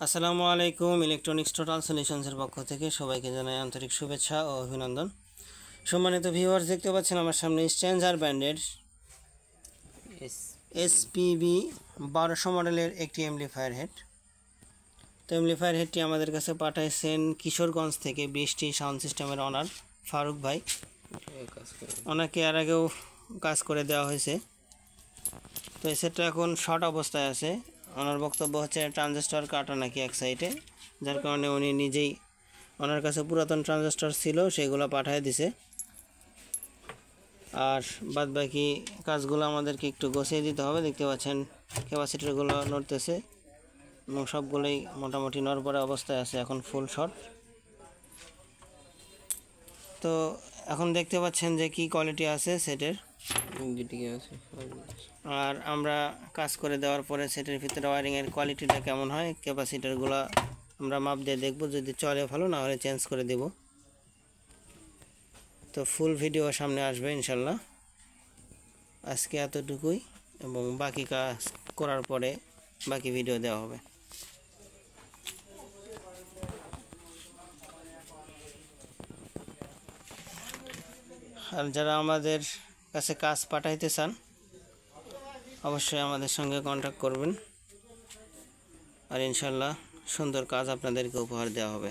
আসসালামু আলাইকুম। Electronics total সলিউশনসের পক্ষ থেকে সবাইকে জানাই আন্তরিক শুভেচ্ছা ও অভিনন্দন। সম্মানিত ভিউয়ার্স, দেখতে পাচ্ছেন আমার সামনে স্ট্রেঞ্জার ব্র্যান্ডের এসপিবি 1200 মডেলের একটি এমপ্লিফায়ার হেড। তো এমপ্লিফায়ার হেডটি আমাদের কাছে পাঠাইছেন কিশোরগঞ্জ থেকে বৃষ্টি সাউন্ড সিস্টেমের অনার ফারুক ভাই। ওনাকে এর আগেও কাজ করে দেওয়া হয়েছে। তো এই সেটটা এখন শর্ট অবস্থায় আছে। ওনার বক্তব্য হচ্ছে ট্রানজিস্টর কাটা নাকি এক সাইডে, যার কারণে উনি নিজেই, ওনার কাছে পুরাতন ট্রানজিস্টর ছিল সেগুলো পাঠিয়ে দিছে। আর বাদ বাকি কাজগুলো আমাদেরকে একটু গোছিয়ে দিতে হবে। দেখতে পাচ্ছেন ক্যাপাসিটরগুলো নড়তেছে এবং সবগুলোই মোটামুটি নড়বড়ে অবস্থায় আছে, এখন ফুল শর্ট। তো এখন দেখতে পাচ্ছেন যে কি কোয়ালিটি আছে সেটের। আর আমরা কাজ করে দেওয়ার পরে সেটের ভিতরে ওয়ারিংয়ের কোয়ালিটিটা কেমন হয়, ক্যাপাসিটারগুলো আমরা মাপ দিয়ে দেখব, যদি চলে ভালো, না হলে চেঞ্জ করে দেব। তো ফুল ভিডিও সামনে আসবে ইনশাল্লাহ। আজকে এতটুকুই, এবং বাকি কাজ করার পরে বাকি ভিডিও দেওয়া হবে। আর যারা আমাদের কাছে কাজ পাঠাইতে চান অবশ্যই আমাদের সঙ্গে কন্ট্যাক্ট করবেন, আর ইনশাল্লাহ সুন্দর কাজ আপনাদেরকে উপহার দেওয়া হবে।